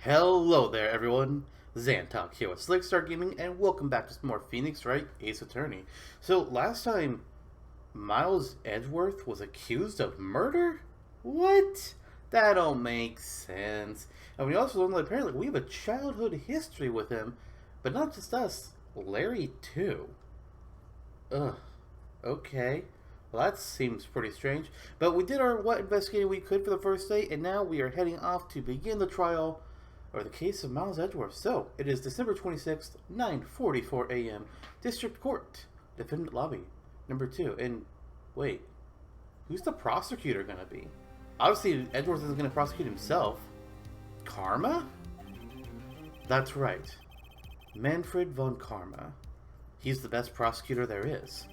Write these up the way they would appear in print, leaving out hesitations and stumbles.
Hello there, everyone. Zantok here with Slickstar Gaming, and welcome back to some more Phoenix Wright Ace Attorney. So, last time, Miles Edgeworth was accused of murder? What? That don't make sense. And we also learned that apparently we have a childhood history with him, but not just us, Larry too. Ugh. Okay. Well, that seems pretty strange. But we did what investigating we could for the first day, and now we are heading off to begin the trial or the case of Miles Edgeworth. So, it is December 26th, 9:44 a.m., District Court, Defendant Lobby, number 2. And, wait, who's the prosecutor gonna be? Obviously, Edgeworth isn't gonna prosecute himself. Karma? That's right. Manfred von Karma. He's the best prosecutor there is.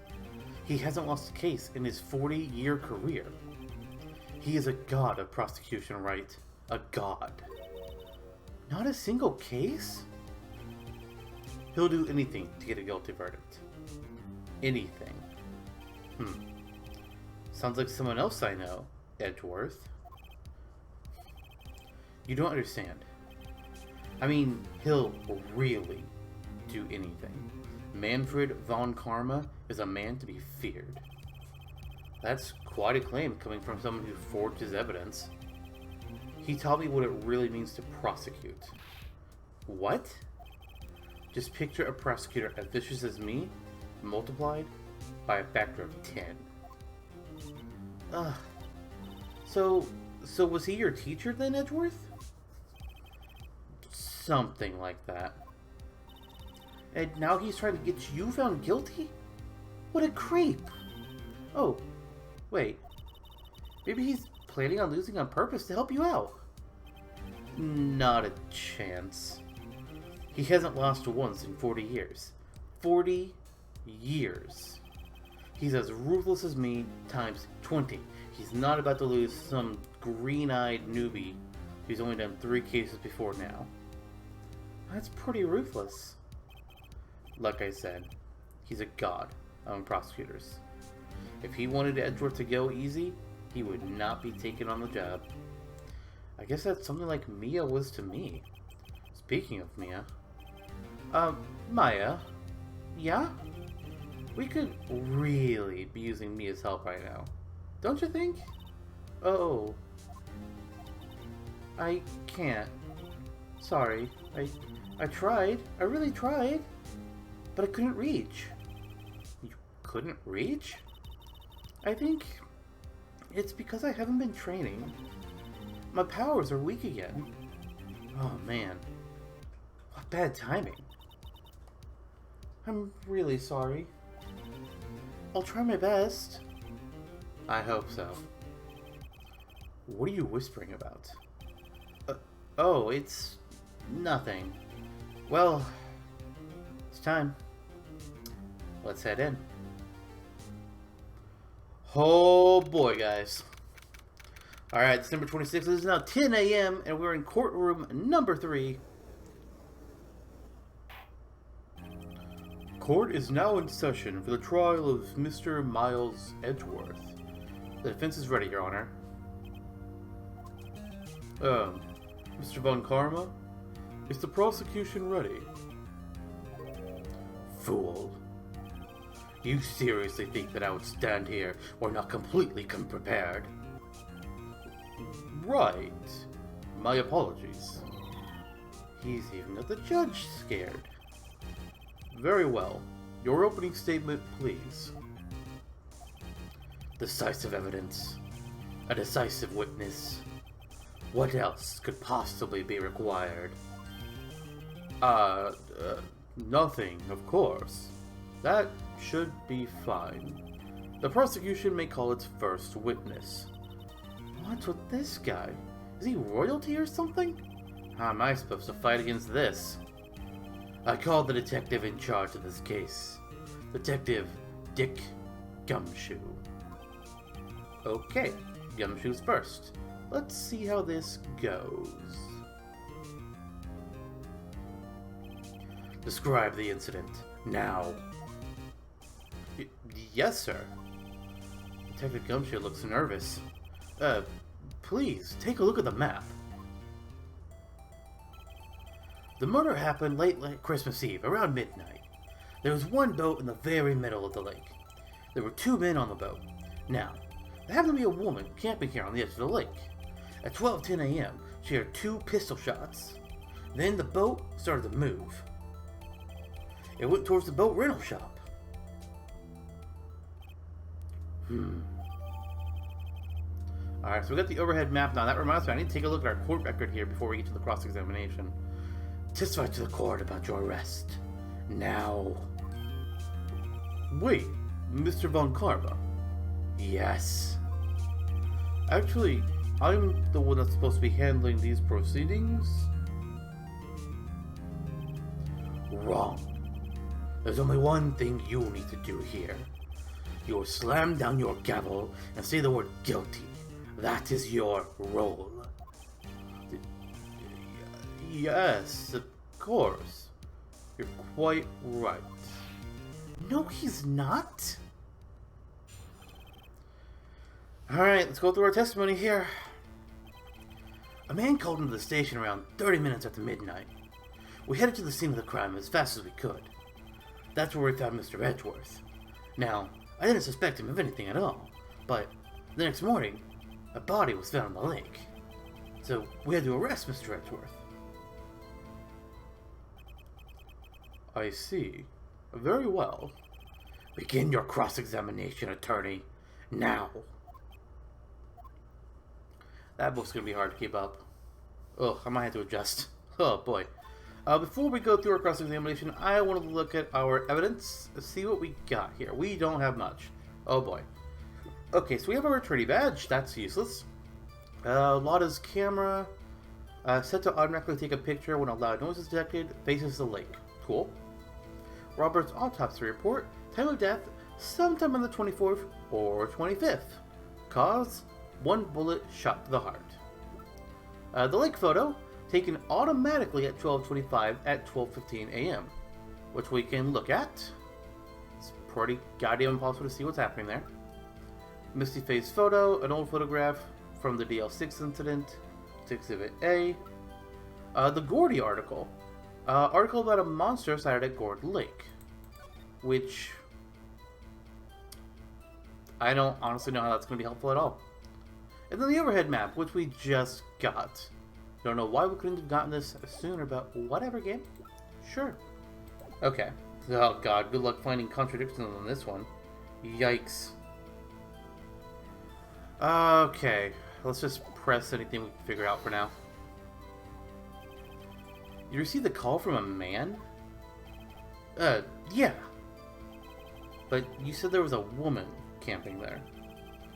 He hasn't lost a case in his 40-year career. He is a god of prosecution, right? A god. Not a single case? He'll do anything to get a guilty verdict. Anything. Sounds like someone else I know, Edgeworth. You don't understand. I mean, he'll really do anything. Manfred von Karma is a man to be feared. That's quite a claim coming from someone who forged his evidence. He taught me what it really means to prosecute. What? Just picture a prosecutor as vicious as me, multiplied by a factor of 10. So was he your teacher then, Edgeworth? Something like that. And now he's trying to get you found guilty? What a creep! Oh, wait. Maybe he's planning on losing on purpose to help you out. Not a chance. He hasn't lost once in 40 years. 40 years. He's as ruthless as me times 20. He's not about to lose some green-eyed newbie who's only done 3 cases before now. That's pretty ruthless. Like I said, he's a god among prosecutors. If he wanted Edgeworth to go easy, he would not be taken on the job. I guess that's something like Mia was to me. Speaking of Mia. Maya? Yeah? We could really be using Mia's help right now. Don't you think? Oh. I can't. Sorry. I tried. I really tried. But I couldn't reach. You couldn't reach? I think it's because I haven't been training. My powers are weak again. Oh man. What bad timing. I'm really sorry. I'll try my best. I hope so. What are you whispering about? Oh, it's nothing. Well, it's time. Let's head in. Oh boy, guys. Alright, December 26th. It is now 10 a.m. and we're in courtroom number 3. Court is now in session for the trial of Mr. Miles Edgeworth. The defense is ready, Your Honor. Mr. von Karma? Is the prosecution ready? Fool. You seriously think that I would stand here or not completely unprepared? Right. My apologies. He's even got the judge scared. Very well. Your opening statement, please. Decisive evidence. A decisive witness. What else could possibly be required? Nothing, of course. That should be fine. The prosecution may call its first witness. What's with this guy? Is he royalty or something? How am I supposed to fight against this? I called the detective in charge of this case. Detective Dick Gumshoe. Okay, Gumshoe's first. Let's see how this goes. Describe the incident, now. Yes, sir. Detective Gumshoe looks nervous. Please, take a look at the map. The murder happened late Christmas Eve, around midnight. There was one boat in the very middle of the lake. There were 2 men on the boat. Now, there happened to be a woman camping here on the edge of the lake. At 12:10 a.m., she heard 2 pistol shots. Then the boat started to move. It went towards the boat rental shop. Alright, so we got the overhead map now. That reminds me, I need to take a look at our court record here before we get to the cross-examination. Testify to the court about your arrest. Now. Wait, Mr. von Karma? Yes. Actually, I'm the one that's supposed to be handling these proceedings. Wrong. There's only one thing you need to do here. You will slam down your gavel and say the word guilty. That is your role. Yes, of course. You're quite right. No, he's not. Alright, let's go through our testimony here. A man called into the station around 30 minutes after midnight. We headed to the scene of the crime as fast as we could. That's where we found Mr. Edgeworth. Now, I didn't suspect him of anything at all, but the next morning, a body was found in the lake. So we had to arrest Mr. Edgeworth. I see. Very well. Begin your cross-examination, attorney. Now. That book's gonna be hard to keep up. Ugh, I might have to adjust. Oh boy. Before we go through our cross-examination, I want to look at our evidence. Let's see what we got here. We don't have much. Oh boy. Okay, so we have our attorney badge. That's useless. Lotta's camera. Set to automatically take a picture when a loud noise is detected. Faces the lake. Cool. Robert's autopsy report. Time of death, sometime on the 24th or 25th. Cause, 1 bullet shot to the heart. The lake photo, taken automatically at 12:25 at 12:15 a.m., which we can look at. It's pretty goddamn impossible to see what's happening there. Misty Face photo, an old photograph from the DL6 incident. It's Exhibit A. The Gordy article. Article about a monster sighted at Gord Lake. Which I don't honestly know how that's going to be helpful at all. And then the overhead map, which we just got. Don't know why we couldn't have gotten this sooner, but whatever, game. Sure. Okay. Oh god, good luck finding contradictions on this one. Yikes. Okay, let's just press anything we can figure out for now. You received a call from a man? Yeah. But you said there was a woman camping there.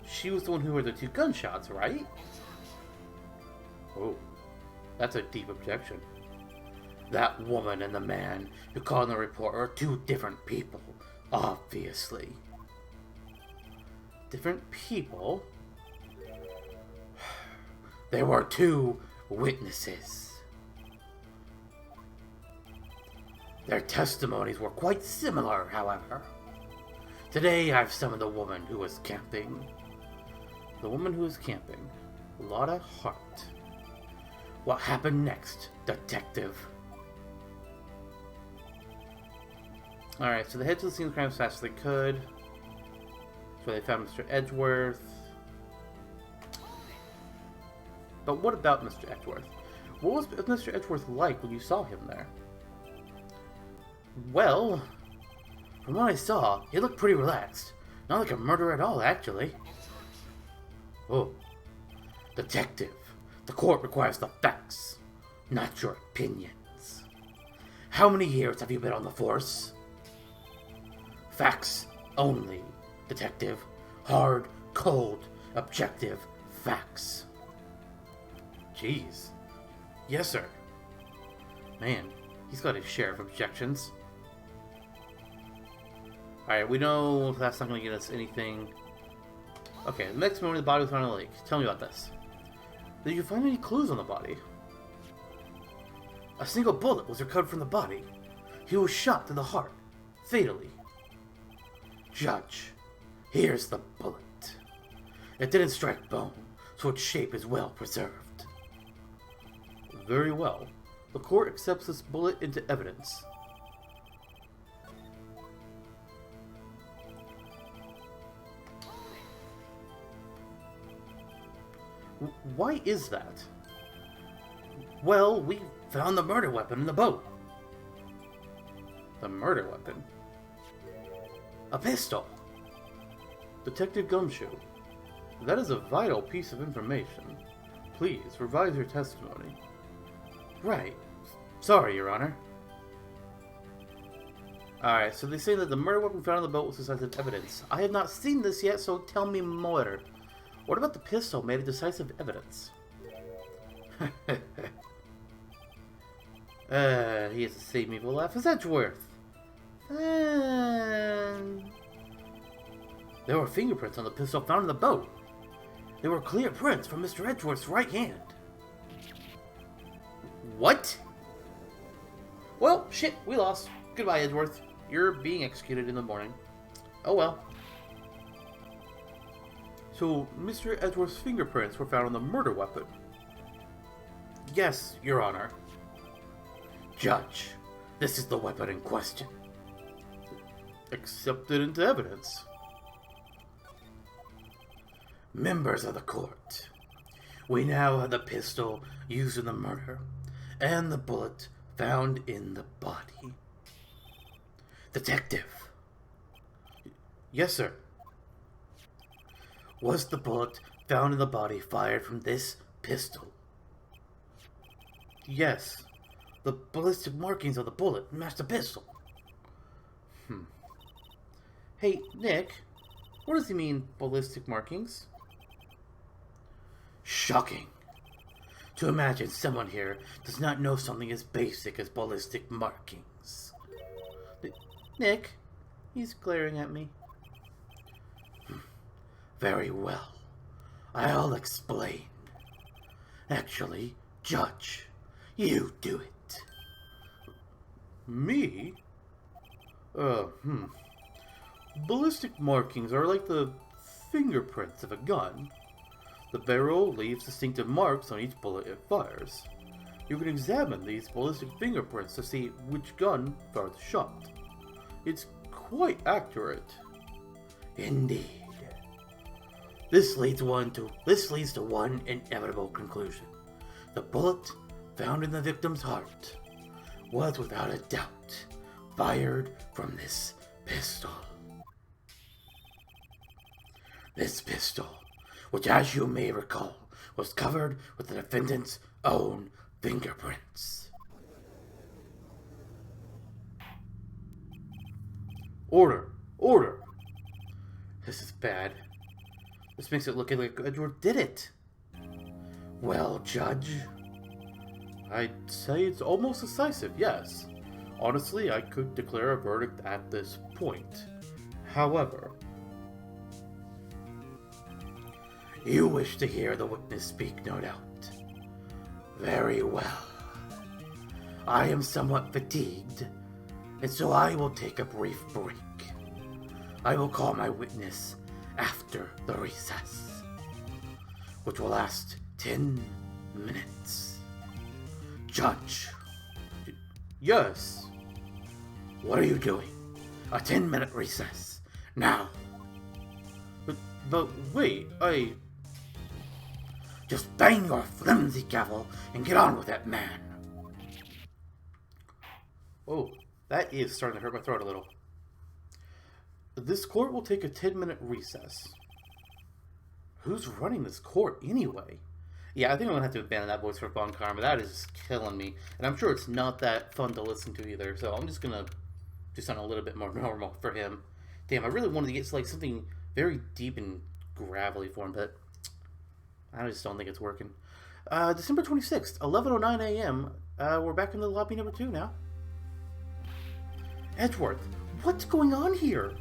She was the one who heard the 2 gunshots, right? Oh, that's a deep objection. That woman and the man who called in the report are 2 different people, obviously. Different people? There were 2 witnesses. Their testimonies were quite similar, however. Today, I've summoned the woman who was camping. The woman who was camping. Lotta Hart. What happened next, detective? Alright, so they head to the scene of the crime as fast as they could. So they found Mr. Edgeworth. But what about Mr. Edgeworth? What was Mr. Edgeworth like when you saw him there? Well, from what I saw, he looked pretty relaxed. Not like a murderer at all, actually. Oh, detective, the court requires the facts, not your opinions. How many years have you been on the force? Facts only, detective. Hard, cold, objective facts. Jeez. Yes, sir. Man, he's got his share of objections. Alright, we know that's not going to get us anything. Okay, the next morning the body was found in the lake. Tell me about this. Did you find any clues on the body? A single bullet was recovered from the body. He was shot to the heart, fatally. Judge, here's the bullet. It didn't strike bone, so its shape is well preserved. Very well. The court accepts this bullet into evidence. Why is that? Well, we found the murder weapon in the boat. The murder weapon? A pistol! Detective Gumshoe, that is a vital piece of information. Please, revise your testimony. Right. Sorry, Your Honor. Alright, so they say that the murder weapon found on the boat was decisive evidence. I have not seen this yet, so tell me more. What about the pistol made of decisive evidence? He has the same evil laugh as Edgeworth. There were fingerprints on the pistol found in the boat. They were clear prints from Mr. Edgeworth's right hand. What? Well, shit, we lost. Goodbye, Edgeworth. You're being executed in the morning. Oh well. So, Mr. Edgeworth's fingerprints were found on the murder weapon. Yes, Your Honor. Judge, this is the weapon in question. Accepted into evidence. Members of the court, we now have the pistol used in the murder and the bullet found in the body. Detective. Yes, sir. Was the bullet found in the body fired from this pistol? Yes. The ballistic markings of the bullet match the pistol. Hey, Nick, what does he mean, ballistic markings? Shocking. To imagine someone here does not know something as basic as ballistic markings. Nick, he's glaring at me. Very well. I'll explain. Actually, Judge, you do it. Me? Ballistic markings are like the fingerprints of a gun. The barrel leaves distinctive marks on each bullet it fires. You can examine these ballistic fingerprints to see which gun fired the shot. It's quite accurate. Indeed. This leads to one inevitable conclusion. The bullet found in the victim's heart was without a doubt fired from this pistol. This pistol, which as you may recall, was covered with the defendant's own fingerprints. Order! Order! This is bad. This makes it look like Edgeworth did it. Well, Judge, I'd say it's almost decisive, yes. Honestly, I could declare a verdict at this point. However, you wish to hear the witness speak, no doubt. Very well. I am somewhat fatigued, and so I will take a brief break. I will call my witness after the recess, which will last 10 minutes. Judge. Yes. What are you doing? A 10-minute recess. Now. But wait, Just bang your flimsy gavel and get on with it, man. Oh, that is starting to hurt my throat a little. This court will take a 10-minute recess. Who's running this court anyway? Yeah, I think I'm going to have to abandon that voice for Von Karma. That is just killing me. And I'm sure it's not that fun to listen to either. So I'm just going to do something a little bit more normal for him. Damn, I really wanted to get like something very deep and gravelly for him, but I just don't think it's working. December 26th, 11:09 a.m. We're back in the lobby number 2 now. Edgeworth, what's going on here?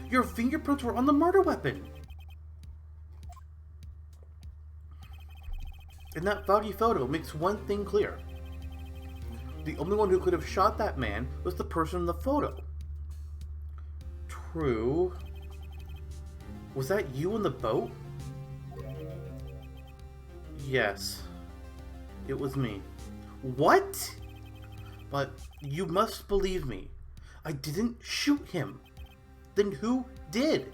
Your fingerprints were on the murder weapon. And that foggy photo makes one thing clear. The only one who could have shot that man was the person in the photo. True. Was that you in the boat? Yes. It was me. What? But you must believe me. I didn't shoot him. Then who did?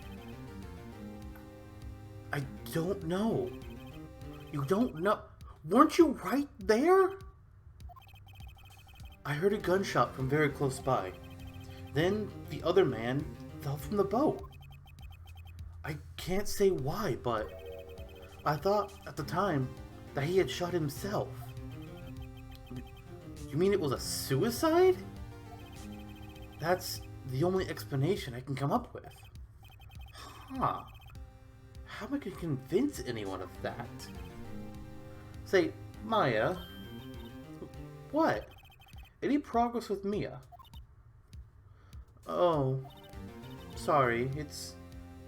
I don't know. You don't know? Weren't you right there? I heard a gunshot from very close by. Then the other man fell from the boat. I can't say why, but I thought at the time that he had shot himself. You mean it was a suicide? That's the only explanation I can come up with. Huh. How am I going to convince anyone of that? Say, Maya. What? Any progress with Mia? Oh. Sorry, it's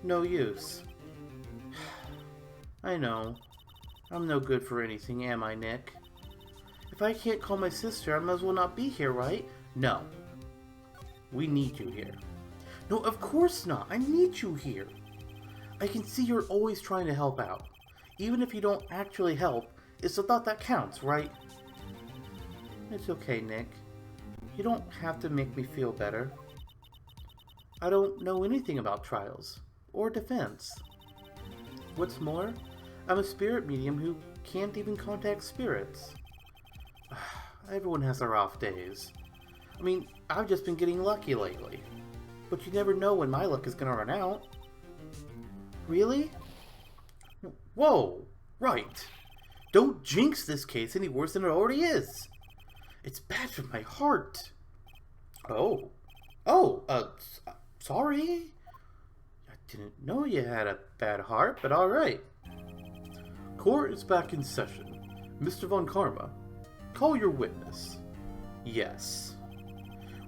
no use. I know. I'm no good for anything, am I, Nick? If I can't call my sister, I might as well not be here, right? No. We need you here. No, of course not. I need you here. I can see you're always trying to help out. Even if you don't actually help, it's the thought that counts, right? It's okay, Nick. You don't have to make me feel better. I don't know anything about trials or defense. What's more, I'm a spirit medium who can't even contact spirits. Everyone has their off days. I mean, I've just been getting lucky lately. But you never know when my luck is gonna run out. Really? Whoa! Right! Don't jinx this case any worse than it already is! It's bad for my heart! Oh. Sorry? I didn't know you had a bad heart, but alright. Court is back in session. Mr. von Karma, call your witness. Yes.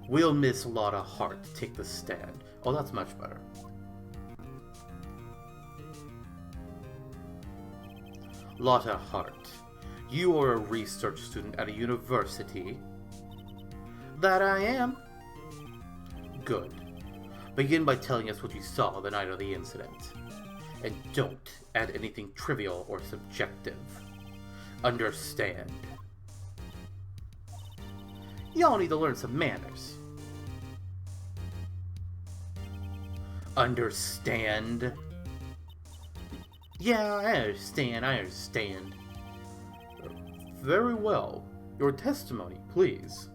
Will Miss Lotta Hart take the stand? Oh, that's much better. Lotta Hart, you are a research student at a university. That I am. Good. Begin by telling us what you saw the night of the incident. And don't add anything trivial or subjective. Understand? Y'all need to learn some manners. Understand? Yeah, I understand. Very well. Your testimony, please.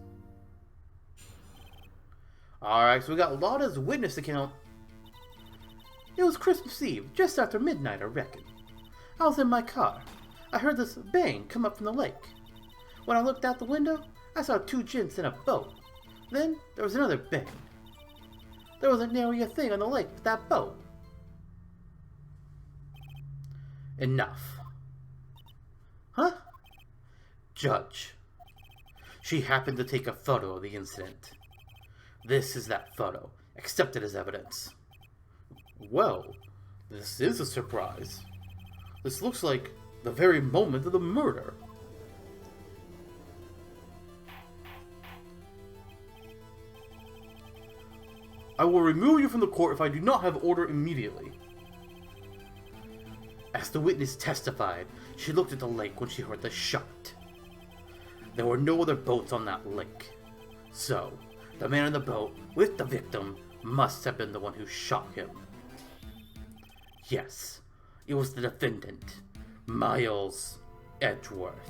Alright, so we got Lotta's witness account. It was Christmas Eve, just after midnight, I reckon. I was in my car. I heard this bang come up from the lake. When I looked out the window, I saw two gents in a boat. Then, there was another bang. There wasn't nary a thing on the lake but that boat. Enough. Huh? Judge. She happened to take a photo of the incident. This is that photo, accepted as evidence. Well, this is a surprise. This looks like the very moment of the murder. I will remove you from the court if I do not have order immediately. As the witness testified, she looked at the lake when she heard the shot. There were no other boats on that lake. So, the man in the boat with the victim must have been the one who shot him. Yes, it was the defendant, Miles Edgeworth.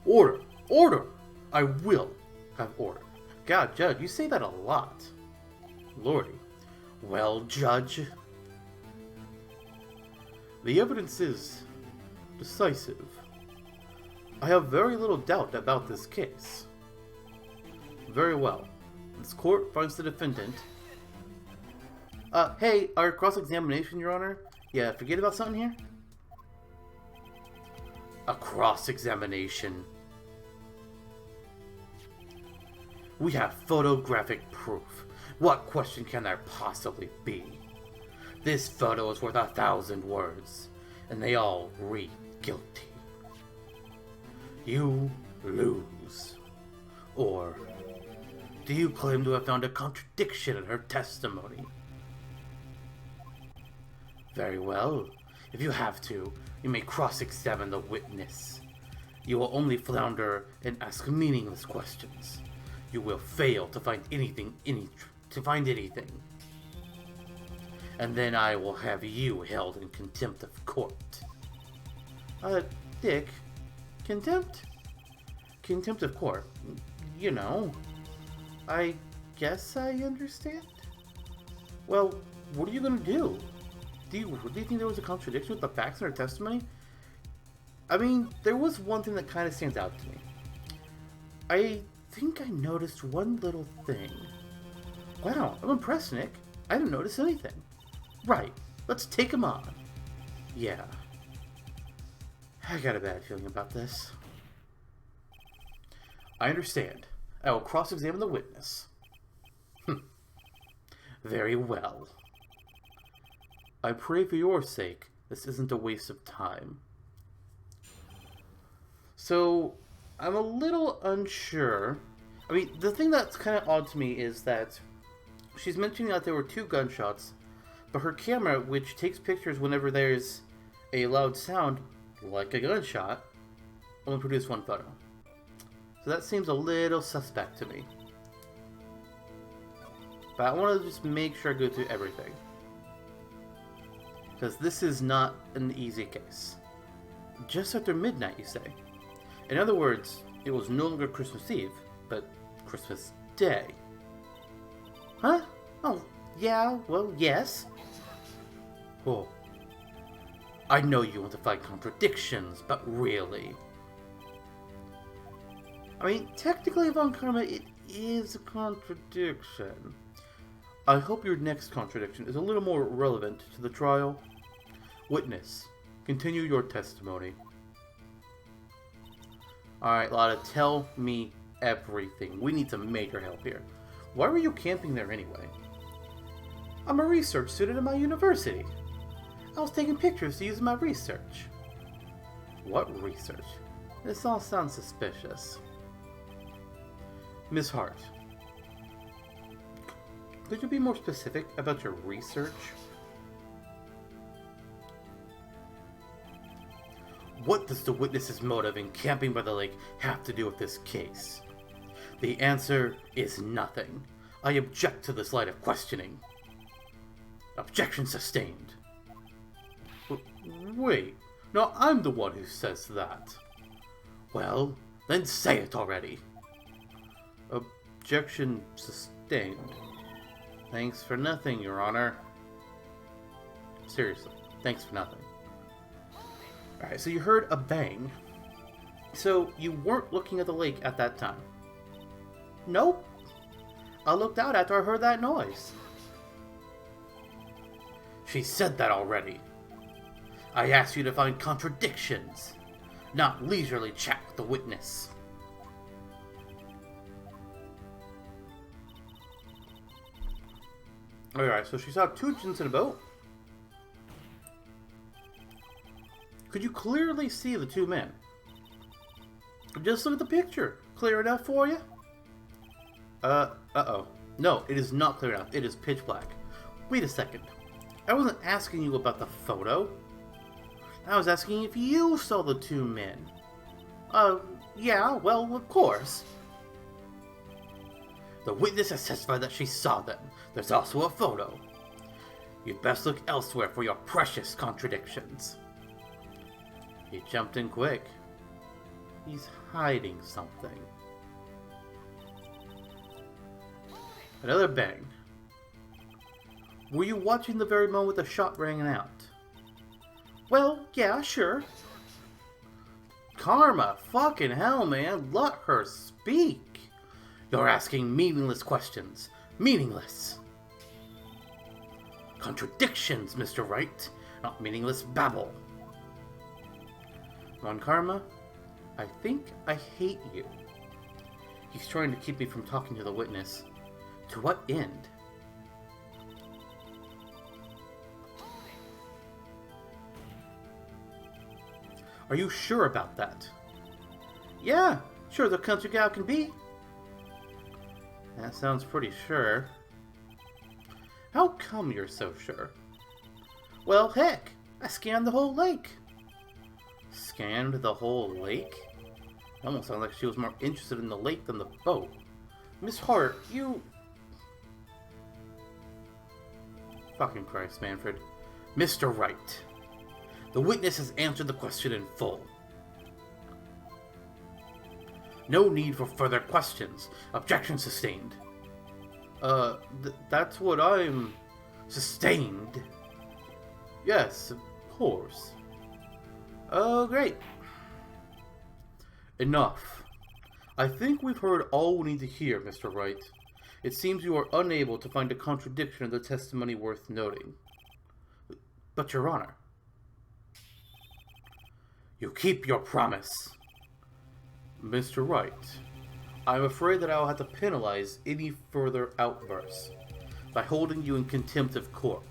Order! Order! I will have order. God, Judge, you say that a lot. Lordy. Well, Judge. The evidence is decisive. I have very little doubt about this case. Very well. This court finds the defendant. Hey, our cross-examination, Your Honor? Yeah, forget about something here? A cross-examination. We have photographic proof. What question can there possibly be? This photo is worth 1,000 words, and they all read guilty. You lose. Or do you claim to have found a contradiction in her testimony? Very well. If you have to, you may cross-examine the witness. You will only flounder and ask meaningless questions. You will fail to find anything. And then I will have you held in contempt of court. Dick, contempt? Contempt of court. You know, I guess I understand. Well, what are you gonna do? Do you think there was a contradiction with the facts in her testimony? I mean, there was one thing that kind of stands out to me. I think I noticed one little thing. Wow, I'm impressed, Nick. I didn't notice anything. Right, let's take him on. Yeah. I got a bad feeling about this. I understand. I will cross-examine the witness. Very well. I pray for your sake, this isn't a waste of time. So, I'm a little unsure. I mean, the thing that's kind of odd to me is that she's mentioning that there were 2 gunshots, but her camera, which takes pictures whenever there's a loud sound, like a gunshot, only produced 1 photo. So that seems a little suspect to me. But I want to just make sure I go through everything. Because this is not an easy case. Just after midnight, you say? In other words, it was no longer Christmas Eve, but Christmas Day. Huh? Oh, yeah, well, yes. Oh. I know you want to find contradictions, but really... I mean, technically, von Karma, it is a contradiction. I hope your next contradiction is a little more relevant to the trial. Witness, continue your testimony. Alright, Lotta, tell me everything. We need some major help here. Why were you camping there anyway? I'm a research student at my university. I was taking pictures to use in my research. What research? This all sounds suspicious. Miss Hart, could you be more specific about your research? What does the witness's motive in camping by the lake have to do with this case? The answer is nothing. I object to this line of questioning. Objection sustained. Wait, no, I'm the one who says that. Well, then say it already. Objection sustained. Thanks for nothing, Your Honor. Seriously, thanks for nothing. Alright, so you heard a bang. So, you weren't looking at the lake at that time? Nope. I looked out after I heard that noise. She said that already. I asked you to find contradictions, not leisurely chat with the witness. Alright, so she saw 2 gents in a boat. Could you clearly see the 2 men? Just look at the picture. Clear enough for you? Uh-oh. No, it is not clear enough. It is pitch black. Wait a second. I wasn't asking you about the photo. I was asking if you saw the 2 men. Yeah, well, of course. The witness has testified that she saw them. There's also a photo. You'd best look elsewhere for your precious contradictions. He jumped in quick. He's hiding something. Another bang. Were you watching the very moment the shot rang out? Well, yeah, sure. Karma, fucking hell, man. Let her speak. You're asking meaningless questions. Meaningless. Contradictions, Mr. Wright. Not meaningless babble. Von Karma, I think I hate you. He's trying to keep me from talking to the witness. To what end? Are you sure about that? Yeah, sure the country gal can be. That sounds pretty sure. How come you're so sure? Well, heck, I scanned the whole lake. Scanned the whole lake? It almost sounds like she was more interested in the lake than the boat. Miss Hart, you... Fucking Christ, Manfred. Mr. Wright. The witness has answered the question in full. No need for further questions. Objection sustained. That's what I'm... Sustained? Yes, of course. Oh, great. Enough. I think we've heard all we need to hear, Mr. Wright. It seems you are unable to find a contradiction in the testimony worth noting. But, Your Honor... You keep your promise. Mr. Wright, I'm afraid that I'll have to penalize any further outbursts by holding you in contempt of court.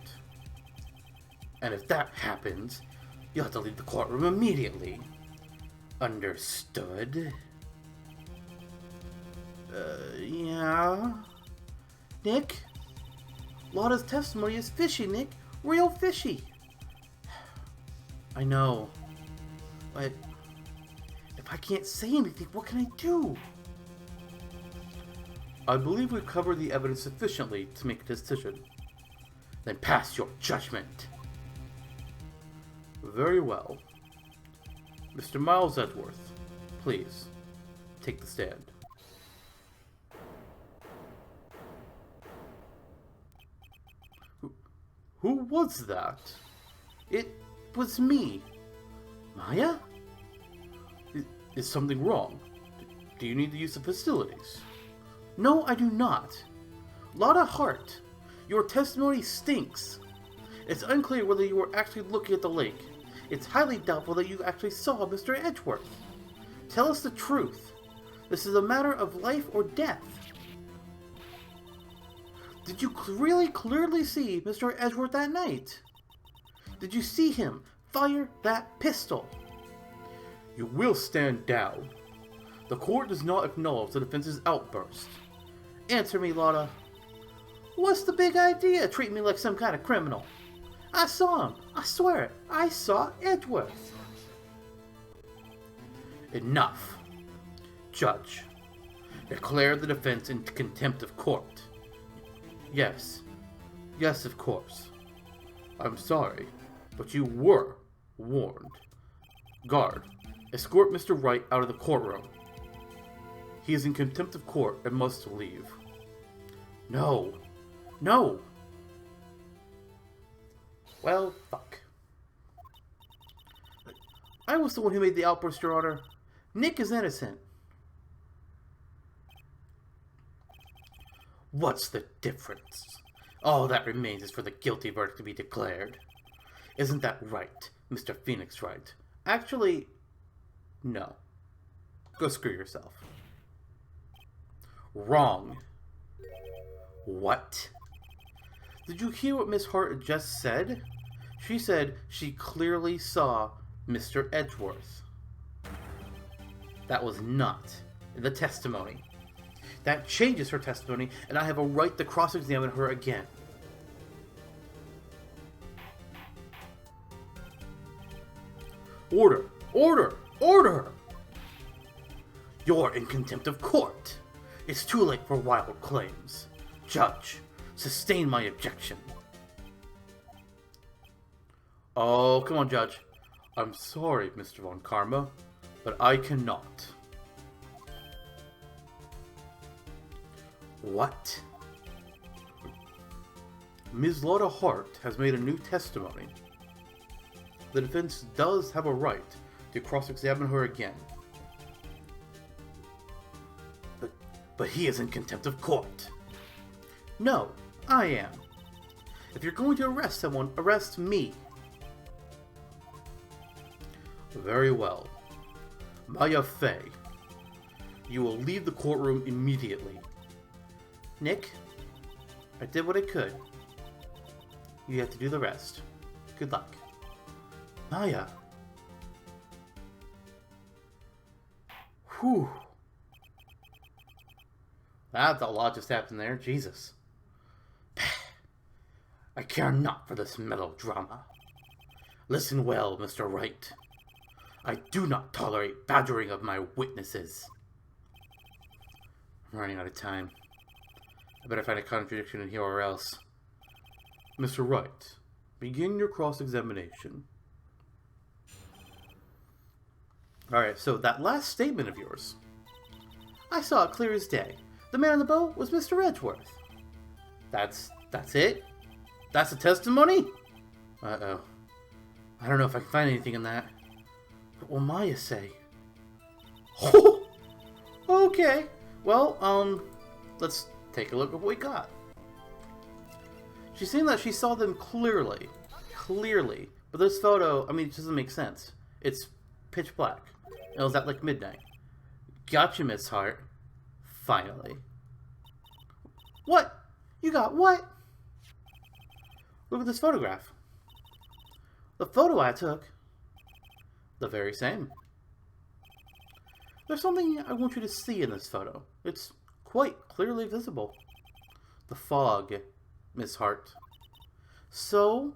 And if that happens, you'll have to leave the courtroom immediately. Understood? Yeah? Nick? Lotta's testimony is fishy, Nick. Real fishy. I know. But if I can't say anything, what can I do? I believe we've covered the evidence sufficiently to make a decision. Then pass your judgment. Very well. Mr. Miles Edgeworth, please, take the stand. Who was that? It was me. Maya? Is something wrong? Do you need to use the facilities? No, I do not. Lotta Hart, your testimony stinks. It's unclear whether you were actually looking at the lake. It's highly doubtful that you actually saw Mr. Edgeworth. Tell us the truth. This is a matter of life or death. Did you really clearly see Mr. Edgeworth that night? Did you see him fire that pistol? You will stand down. The court does not acknowledge the defense's outburst. Answer me, Lotta. What's the big idea? Treat me like some kind of criminal. I saw him. I swear it. I saw Edgeworth. Enough. Judge, declare the defense in contempt of court. Yes. Yes, of course. I'm sorry, but you were warned. Guard, escort Mr. Wright out of the courtroom. He is in contempt of court and must leave. No. No! Well, fuck. I was the one who made the outburst, Your Honor. Nick is innocent. What's the difference? All that remains is for the guilty verdict to be declared. Isn't that right, Mr. Phoenix Wright? Actually, no. Go screw yourself. Wrong. What? Did you hear what Miss Hart just said? She said she clearly saw Mr. Edgeworth. That was not in the testimony. That changes her testimony, and I have a right to cross-examine her again. Order! Order! Order! You're in contempt of court. It's too late for wild claims. Judge, sustain my objection. Oh, come on, Judge. I'm sorry, Mr. von Karma, but I cannot. What? Ms. Lotta Hart has made a new testimony. The defense does have a right to cross-examine her again. But he is in contempt of court. No, I am. If you're going to arrest someone, arrest me. Very well. Maya Fey, you will leave the courtroom immediately. Nick, I did what I could. You have to do the rest. Good luck. Maya. Whew. That's a lot just happened there. Jesus. I care not for this melodrama. Listen well, Mr. Wright. I do not tolerate badgering of my witnesses. I'm running out of time. I better find a contradiction in here or else. Mr. Wright, begin your cross-examination. Alright, so that last statement of yours. I saw it clear as day. The man on the boat was Mr. Edgeworth. That's it? That's a testimony? Uh-oh. I don't know if I can find anything in that. What will Maya say? Oh! Okay. Well, let's take a look at what we got. She's saying that she saw them clearly. Clearly. But this photo, I mean, it doesn't make sense. It's pitch black. It was at like midnight. Gotcha, Miss Hart. Finally. What? You got what? Look at this photograph. The photo I took. The very same. There's something I want you to see in this photo. It's quite clearly visible. The fog, Miss Hart. So?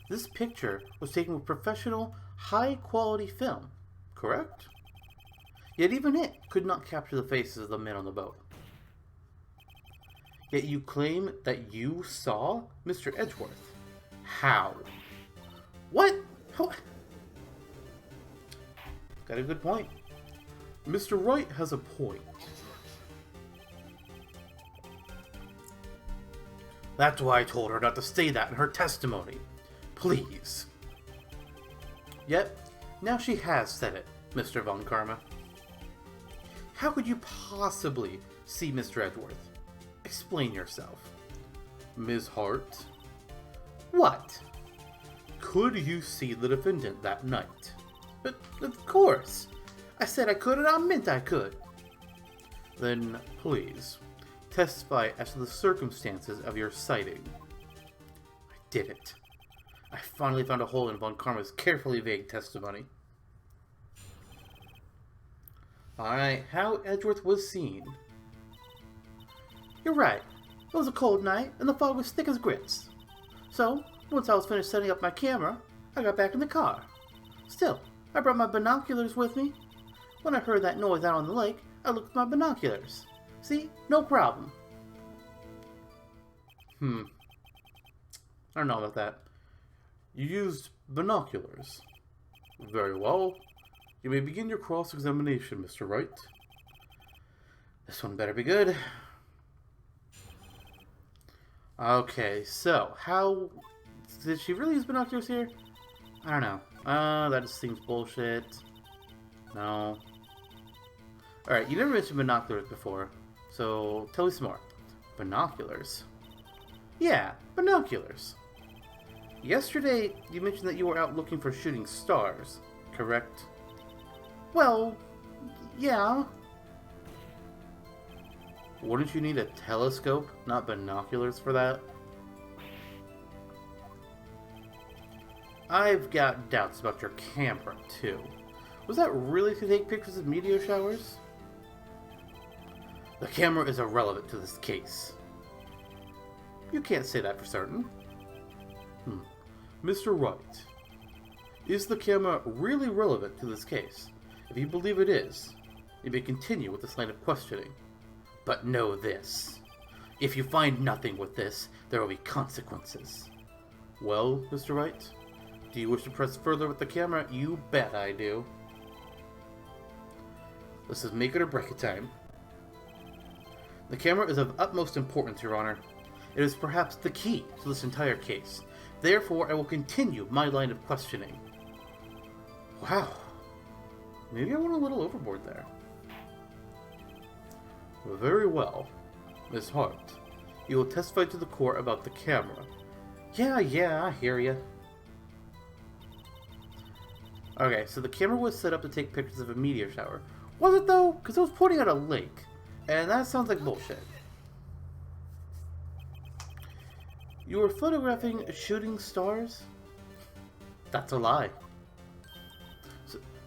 This picture was taken with professional, high-quality film, correct? Yet even it could not capture the faces of the men on the boat. Yet you claim that you saw Mr. Edgeworth. How? What? How? Got a good point. Mr. Wright has a point. That's why I told her not to say that in her testimony. Please. Yet, now she has said it, Mr. von Karma. How could you possibly see Mr. Edgeworth? Explain yourself. Ms. Hart? What? Could you see the defendant that night? But, of course. I said I could and I meant I could. Then, please, testify as to the circumstances of your sighting. I did it. I finally found a hole in von Karma's carefully vague testimony. Alright, how Edgeworth was seen. You're right. It was a cold night, and the fog was thick as grits. So, once I was finished setting up my camera, I got back in the car. Still, I brought my binoculars with me. When I heard that noise out on the lake, I looked at my binoculars. See? No problem. I don't know about that. You used binoculars. Very well. You may begin your cross-examination, Mr. Wright. This one better be good. Okay, so, how... Did she really use binoculars here? I don't know. That just seems bullshit. No. Alright, you never mentioned binoculars before, so tell me some more. Binoculars? Yeah, binoculars. Yesterday, you mentioned that you were out looking for shooting stars, correct? Well, yeah. Wouldn't you need a telescope, not binoculars for that? I've got doubts about your camera, too. Was that really to take pictures of meteor showers? The camera is irrelevant to this case. You can't say that for certain. Mr. Wright, is the camera really relevant to this case? If you believe it is, you may continue with this line of questioning. But know this. If you find nothing with this, there will be consequences. Well, Mr. Wright, do you wish to press further with the camera? You bet I do. This is make it or break it time. The camera is of utmost importance, Your Honor. It is perhaps the key to this entire case. Therefore, I will continue my line of questioning. Wow. Maybe I went a little overboard there. Very well. Miss Hart, you will testify to the court about the camera. Yeah, I hear ya. Okay, so the camera was set up to take pictures of a meteor shower. Was it though? Because it was pointing at a lake. And that sounds like bullshit. You were photographing shooting stars? That's a lie.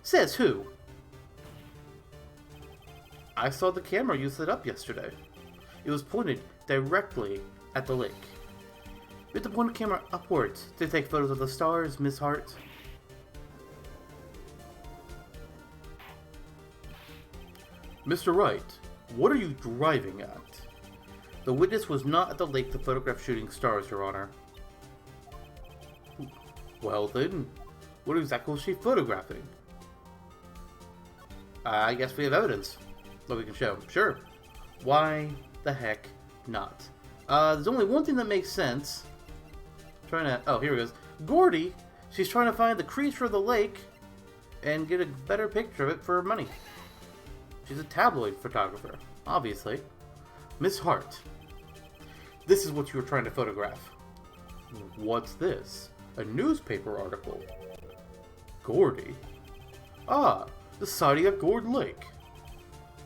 Says who? I saw the camera you set up yesterday. It was pointed directly at the lake. You have to point the camera upwards to take photos of the stars, Miss Hart. Mr. Wright, what are you driving at? The witness was not at the lake to photograph shooting stars, Your Honor. Well then, what exactly was she photographing? I guess we have evidence that we can show. Sure. Why the heck not? There's only one thing that makes sense. Oh, here it goes. Gordy, she's trying to find the creature of the lake and get a better picture of it for her money. She's a tabloid photographer, obviously. Miss Hart, this is what you were trying to photograph. What's this? A newspaper article. Gordy? Ah, the sighting at Gord Lake.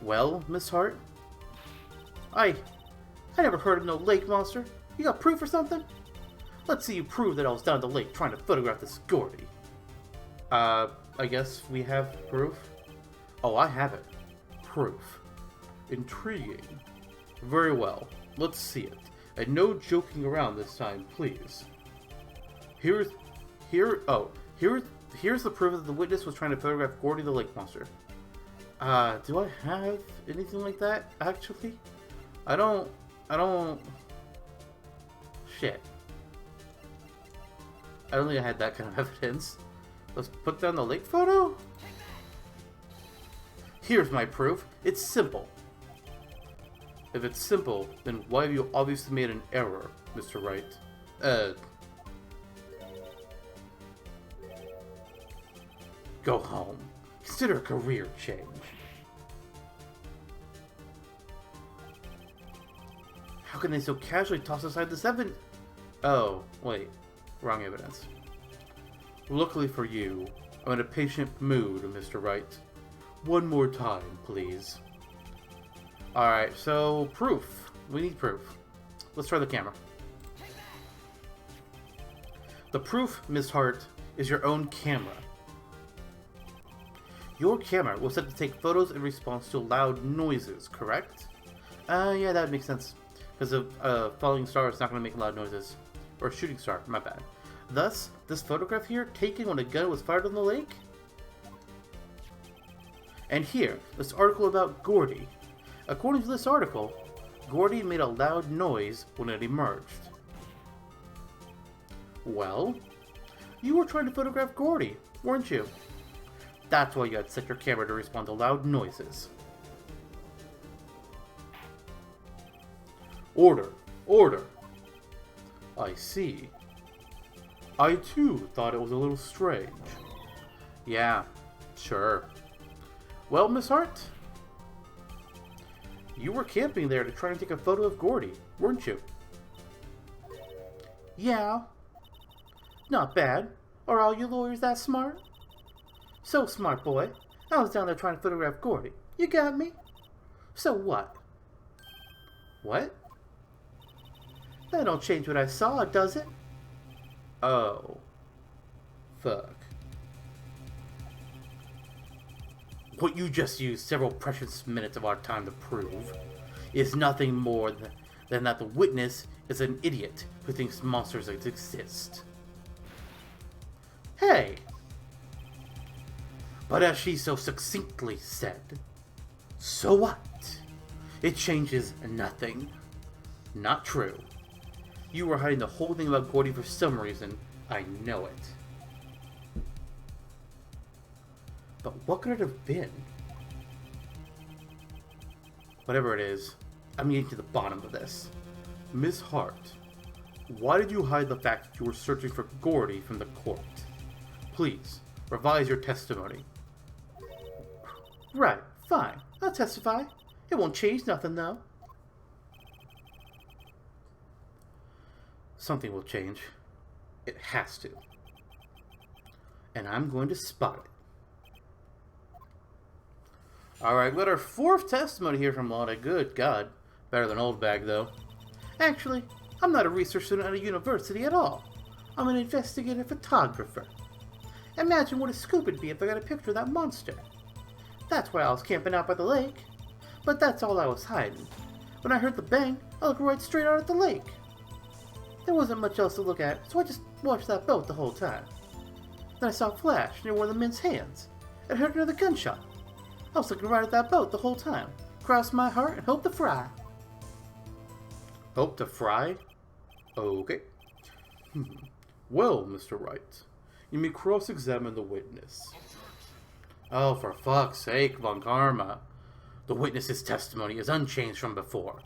Well, Miss Hart? I never heard of no lake monster. You got proof or something? Let's see you prove that I was down at the lake trying to photograph this Gordy. I guess we have proof? Oh, I have it. Proof. Intriguing. Very well. Let's see it. And no joking around this time, please. Here's the proof that the witness was trying to photograph Gordy the lake monster. Do I have anything like that, actually? I don't... Shit. I don't think I had that kind of evidence. Let's put down the lake photo? Here's my proof. It's simple. If it's simple, then why have you obviously made an error, Mr. Wright? Go home. Consider a career change. How can they so casually toss aside this evidence? Oh, wait. Wrong evidence. Luckily for you, I'm in a patient mood, Mr. Wright. One more time, please. Alright, so proof. We need proof. Let's try the camera. The proof, Miss Hart, is your own camera. Your camera was set to take photos in response to loud noises, correct? Yeah, that makes sense. Because a falling star is not going to make loud noises. Or a shooting star, my bad. Thus, this photograph here, taken when a gun was fired on the lake? And here, this article about Gordy. According to this article, Gordy made a loud noise when it emerged. Well, you were trying to photograph Gordy, weren't you? That's why you had set your camera to respond to loud noises. Order! Order! I see. I too thought it was a little strange. Yeah, sure. Well, Miss Hart? You were camping there to try and take a photo of Gordy, weren't you? Yeah. Not bad. Are all you lawyers that smart? So smart, boy. I was down there trying to photograph Gordy. You got me? So what? What? That don't change what I saw, does it? Oh. Fuck. What you just used several precious minutes of our time to prove is nothing more than that the witness is an idiot who thinks monsters exist. Hey! But as she so succinctly said, so what? It changes nothing. Not true. You were hiding the whole thing about Gordy for some reason. I know it. But what could it have been? Whatever it is, I'm getting to the bottom of this. Miss Hart, why did you hide the fact that you were searching for Gordy from the court? Please, revise your testimony. Right, fine. I'll testify. It won't change nothing, though. Something will change. It has to. And I'm going to spot it. Alright, we got our fourth testimony here from Lana. Good God. Better than Old Bag, though. Actually, I'm not a research student at a university at all. I'm an investigative photographer. Imagine what a scoop it'd be if I got a picture of that monster. That's why I was camping out by the lake. But that's all I was hiding. When I heard the bang, I looked right straight out at the lake. There wasn't much else to look at, so I just watched that boat the whole time. Then I saw a flash near one of the men's hands, and heard another gunshot. I was looking right at that boat the whole time. Crossed my heart and hoped to fry. Hope to fry? Okay. Well, Mr. Wright, you may cross-examine the witness. Oh, for fuck's sake, von Karma. The witness's testimony is unchanged from before.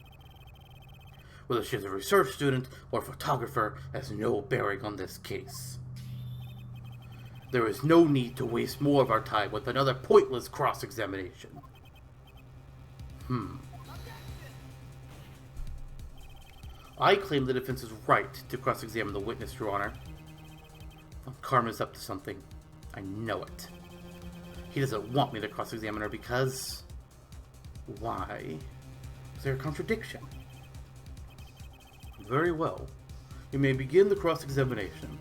Whether she is a research student or a photographer has no bearing on this case. There is no need to waste more of our time with another pointless cross-examination. I claim the defense is right to cross-examine the witness, Your Honor. Von Karma's up to something. I know it. He doesn't want me to cross-examine her because... Why? Is there a contradiction? Very well. You may begin the cross-examination.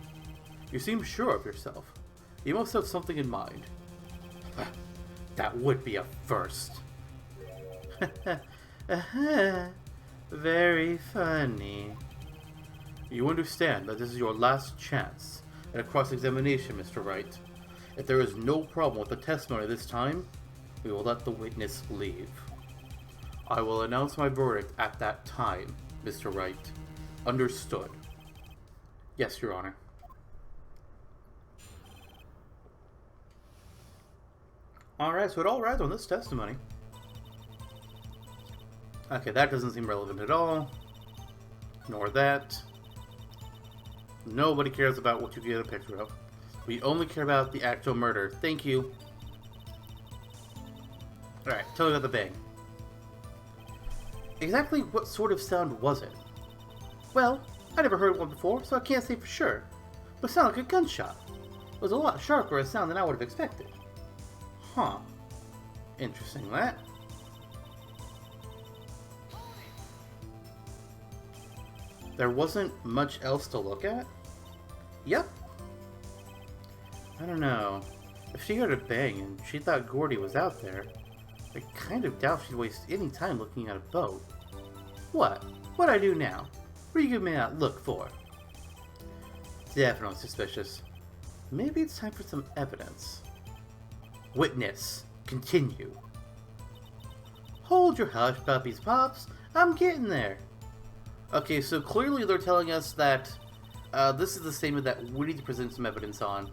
You seem sure of yourself. You must have something in mind. That would be a first. Very funny. You understand that this is your last chance at a cross-examination, Mr. Wright. If there is no problem with the testimony this time, we will let the witness leave. I will announce my verdict at that time, Mr. Wright. Understood. Yes, Your Honor. Alright, so it all rides on this testimony. Okay, that doesn't seem relevant at all. Nor that. Nobody cares about what you get a picture of. We only care about the actual murder. Thank you. Alright, tell me about the bang. Exactly what sort of sound was it? Well, I never heard one before, so I can't say for sure. But it sounded like a gunshot. It was a lot sharper a sound than I would have expected. Huh. Interesting, that. There wasn't much else to look at? Yep. I don't know. If she heard a bang and she thought Gordy was out there, I kind of doubt she'd waste any time looking at a boat. What? What'd I do now? What are you giving me that look for? Definitely suspicious. Maybe it's time for some evidence. Witness, continue. Hold your hush, puppies, pops. I'm getting there. Okay, so clearly they're telling us that this is the statement that we need to present some evidence on.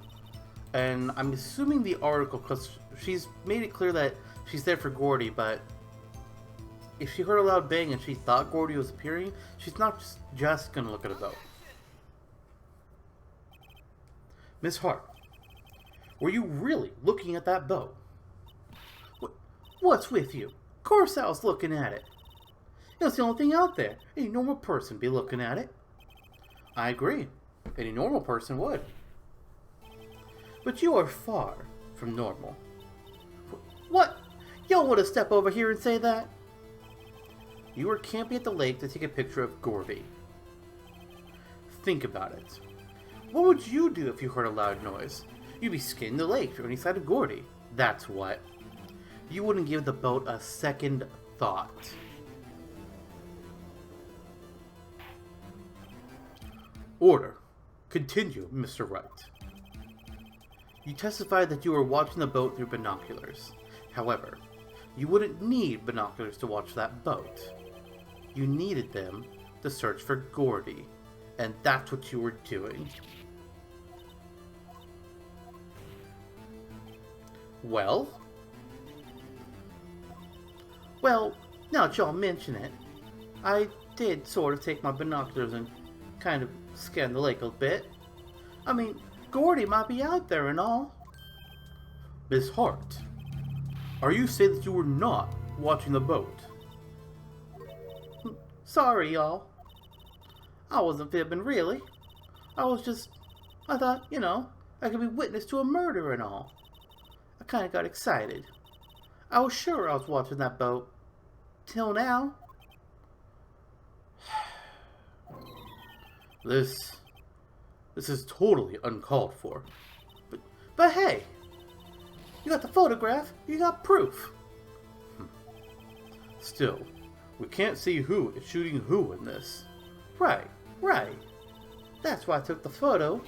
And I'm assuming the article, because she's made it clear that she's there for Gordy, but if she heard a loud bang and she thought Gordy was appearing, she's not just gonna look at a boat. Miss Hart, were you really looking at that boat? What's with you? Of course I was looking at it. It was the only thing out there. Any normal person be looking at it. I agree. Any normal person would. But you are far from normal. What? Y'all want to step over here and say that? You were camping at the lake to take a picture of Gordy. Think about it. What would you do if you heard a loud noise? You'd be skinning the lake or any side of Gordy. That's what. You wouldn't give the boat a second thought. Order. Continue, Mr. Wright. You testified that you were watching the boat through binoculars. However, you wouldn't need binoculars to watch that boat. You needed them to search for Gordy, and that's what you were doing. Well? Well, now that y'all mention it, I did sort of take my binoculars and kind of scan the lake a bit. I mean, Gordy might be out there and all. Miss Hart, are you saying that you were not watching the boat? Sorry, y'all. I wasn't fibbing, really. I thought, I could be witness to a murder and all. I kind of got excited. I was sure I was watching that boat. Till now. This is totally uncalled for. But hey, you got the photograph, you got proof. Still, we can't see who is shooting who in this. Right. That's why I took the photo.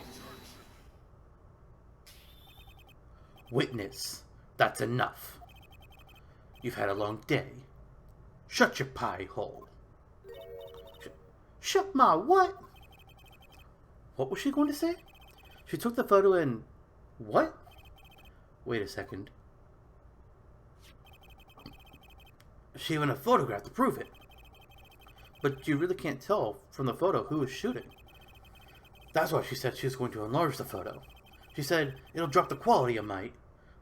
Witness, that's enough. You've had a long day. Shut your pie hole. Shut my what? What was she going to say? She took the photo and... What? Wait a second. She even a photograph to prove it. But you really can't tell from the photo who is shooting. That's why she said she was going to enlarge the photo. She said it'll drop the quality a mite,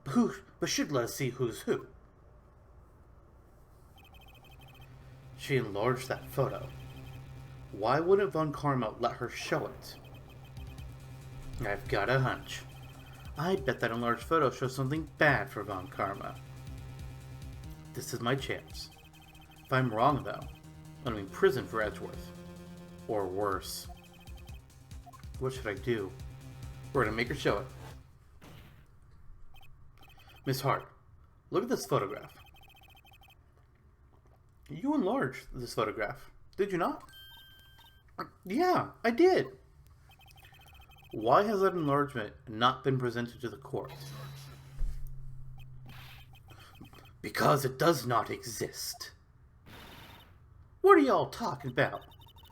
but should let us see who's who. She enlarged that photo. Why wouldn't von Karma let her show it? I've got a hunch. I bet that enlarged photo shows something bad for von Karma. This is my chance. If I'm wrong, though, I'm in prison for Edgeworth. Or worse. What should I do? We're gonna make her show it. Miss Hart, look at this photograph. You enlarged this photograph, did you not? Yeah, I did. Why has that enlargement not been presented to the court? Because it does not exist. What are y'all talking about?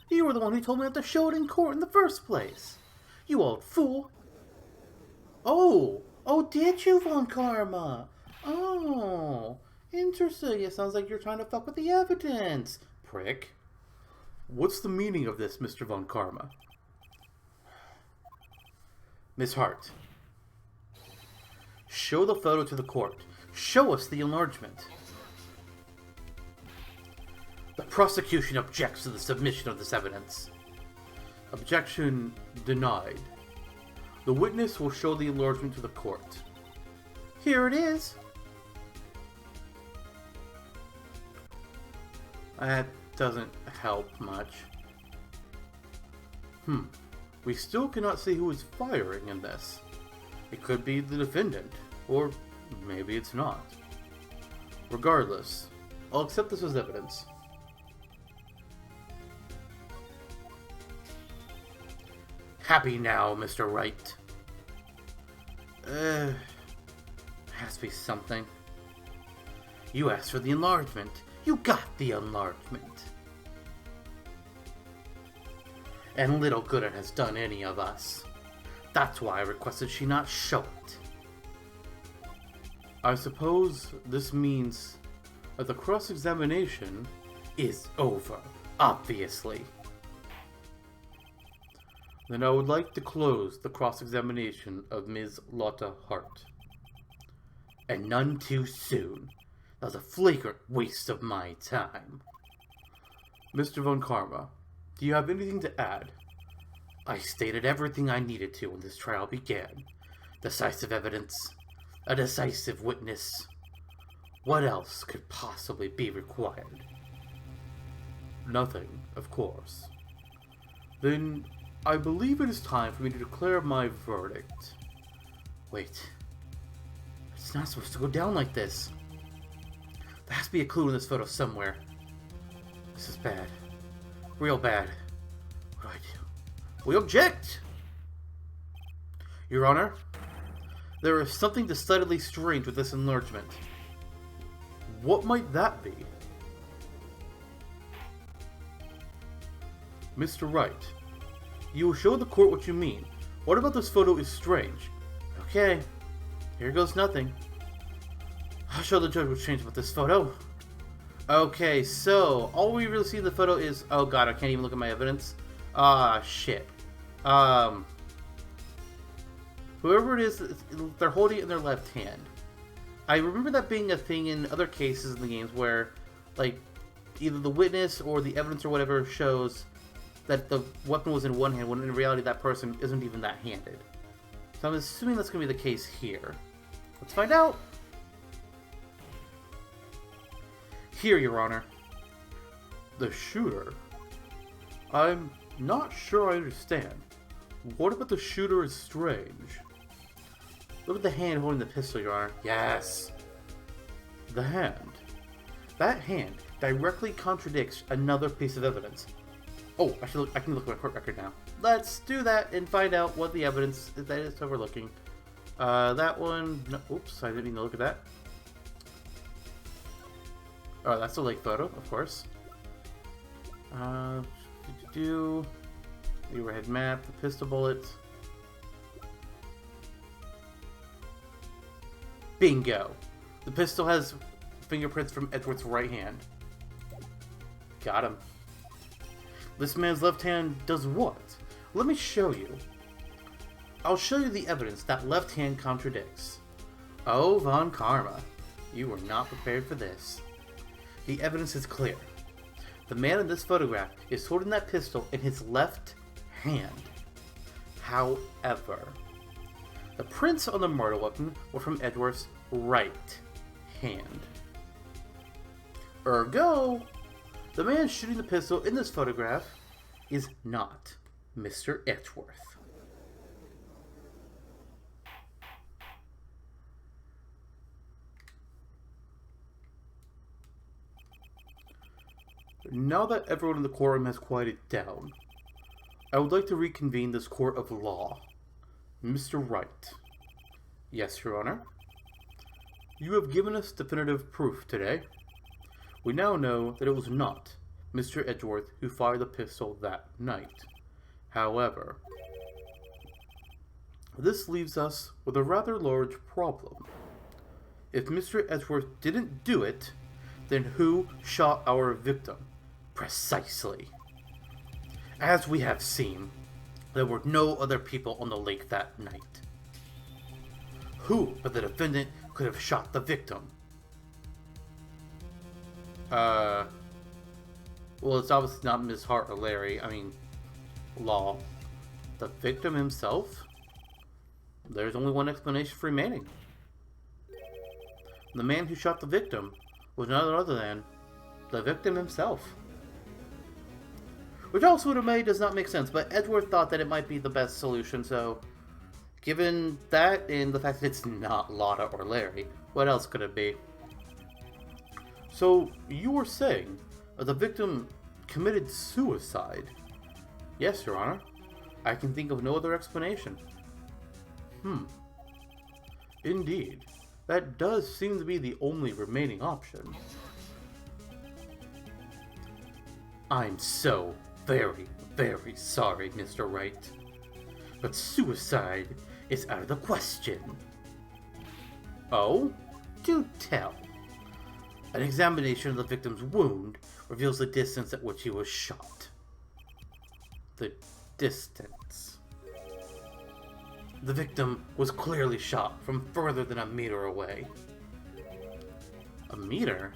You were the one who told me not to show it in court in the first place. You old fool. Oh, did you, von Karma? Oh, interesting. It sounds like you're trying to fuck with the evidence, prick. What's the meaning of this, Mr. von Karma? Miss Hart, show the photo to the court. Show us the enlargement. The prosecution objects to the submission of this evidence. Objection denied. The witness will show the enlargement to the court. Here it is. That doesn't help much. We still cannot see who is firing in this. It could be the defendant, or maybe it's not. Regardless, I'll accept this as evidence. Happy now, Mr. Wright. Has to be something. You asked for the enlargement. You got the enlargement. And little good it has done any of us. That's why I requested she not show it. I suppose this means that the cross-examination is over, obviously. Then I would like to close the cross-examination of Ms. Lotta Hart. And none too soon. That was a flagrant waste of my time. Mr. von Karma, do you have anything to add? I stated everything I needed to when this trial began. Decisive evidence. A decisive witness. What else could possibly be required? Nothing, of course. Then, I believe it is time for me to declare my verdict. Wait. It's not supposed to go down like this. There has to be a clue in this photo somewhere. This is bad. Real bad. What do I do? We object! Your Honor, there is something decidedly strange with this enlargement. What might that be? Mr. Wright, you will show the court what you mean. What about this photo is strange? Okay, here goes nothing. I'll show the judge what's strange about this photo. Okay, so all we really see in the photo is... Oh god, I can't even look at my evidence. Ah, shit. Whoever it is, they're holding it in their left hand. I remember that being a thing in other cases in the games where, like, either the witness or the evidence or whatever shows that the weapon was in one hand, when in reality that person isn't even that handed. So I'm assuming that's going to be the case here. Let's find out! Here, Your Honor. The shooter? I'm not sure I understand. What about the shooter is strange? Look at the hand holding the pistol, Your Honor. Yes! The hand. That hand directly contradicts another piece of evidence. Oh, I can look at my court record now. Let's do that and find out what the evidence that is overlooking. That one... No, oops, I didn't mean to look at that. Oh, that's the lake photo, of course. The overhead map, the pistol bullets. Bingo! The pistol has fingerprints from Edgeworth's right hand. Got him. This man's left hand does what? Let me show you. I'll show you the evidence that left hand contradicts. Oh, von Karma. You were not prepared for this. The evidence is clear. The man in this photograph is holding that pistol in his left hand. However, the prints on the murder weapon were from Edgeworth's right hand. Ergo, the man shooting the pistol in this photograph is not Mr. Edgeworth. Now that everyone in the courtroom has quieted down, I would like to reconvene this court of law. Mr. Wright. Yes, Your Honor. You have given us definitive proof today. We now know that it was not Mr. Edgeworth who fired the pistol that night. However, this leaves us with a rather large problem. If Mr. Edgeworth didn't do it, then who shot our victim? Precisely. As we have seen, there were no other people on the lake that night. Who but the defendant could have shot the victim? Well, it's obviously not Ms. Hart or Larry. Law. The victim himself? There's only one explanation remaining. The man who shot the victim was none other than the victim himself. Which also in a way does not make sense, but Edgeworth thought that it might be the best solution, so given that and the fact that it's not Lotta or Larry, what else could it be? So, you were saying the victim committed suicide? Yes, Your Honor. I can think of no other explanation. Indeed. That does seem to be the only remaining option. I'm so very, very sorry, Mr. Wright. But suicide is out of the question. Oh? Do tell. An examination of the victim's wound reveals the distance at which he was shot. The distance. The victim was clearly shot from further than a meter away. A meter?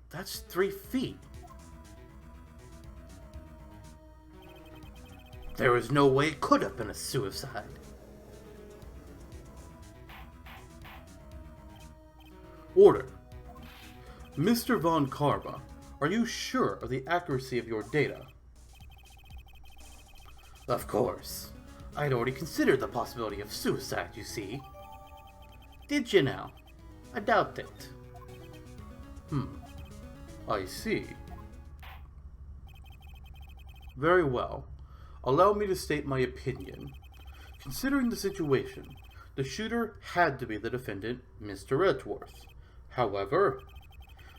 That's 3 feet. There is no way it could have been a suicide. Order. Mr. von Karma, are you sure of the accuracy of your data? Of course. I had already considered the possibility of suicide, you see. Did you now? I doubt it. I see. Very well. Allow me to state my opinion. Considering the situation, the shooter had to be the defendant, Mr. Edgeworth. However,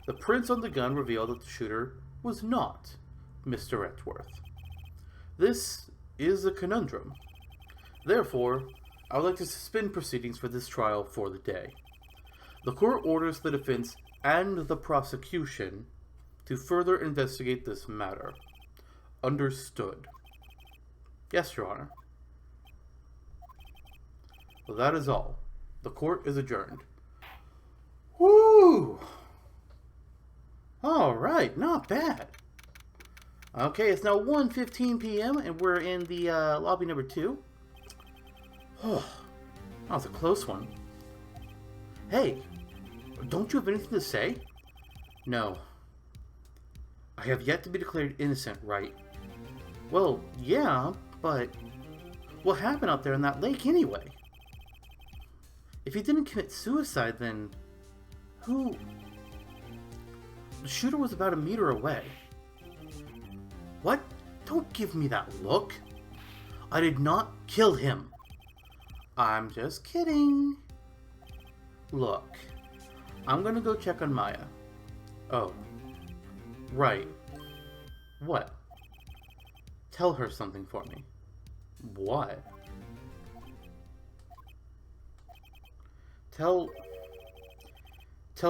the prints on the gun reveal that the shooter was not Mr. Edgeworth. This is a conundrum. Therefore, I would like to suspend proceedings for this trial for the day. The court orders the defense and the prosecution to further investigate this matter. Understood. Yes, Your Honor. Well, that is all. The court is adjourned. Woo! Alright, not bad. Okay, it's now 1:15 p.m. and we're in the lobby number 2. Oh, that was a close one. Hey, don't you have anything to say? No. I have yet to be declared innocent, right? Well, yeah, but what happened out there in that lake anyway? If he didn't commit suicide, then who? The shooter was about a meter away. What? Don't give me that look. I did not kill him. I'm just kidding. Look, I'm gonna go check on Maya. Oh, right. What? Tell her something for me. What? Tell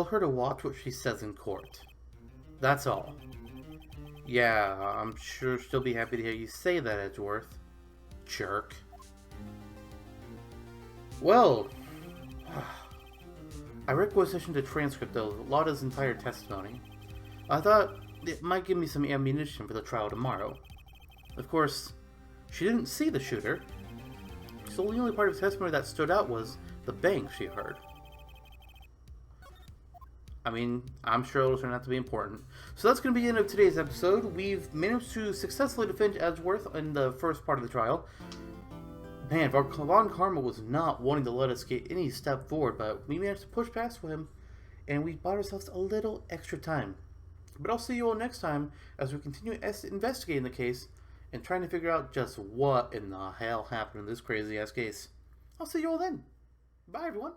her to watch what she says in court. That's all. Yeah, I'm sure she'll be happy to hear you say that, Edgeworth. Jerk. Well, I requisitioned a transcript of Lotta's entire testimony. I thought it might give me some ammunition for the trial tomorrow. Of course, she didn't see the shooter, so the only part of the testimony that stood out was the bang she heard. I mean, I'm sure it'll turn out to be important. So that's going to be the end of today's episode. We've managed to successfully defend Edgeworth in the first part of the trial. Man, von Karma was not wanting to let us get any step forward, but we managed to push past him, and we bought ourselves a little extra time. But I'll see you all next time as we continue investigating the case and trying to figure out just what in the hell happened in this crazy-ass case. I'll see you all then. Bye, everyone.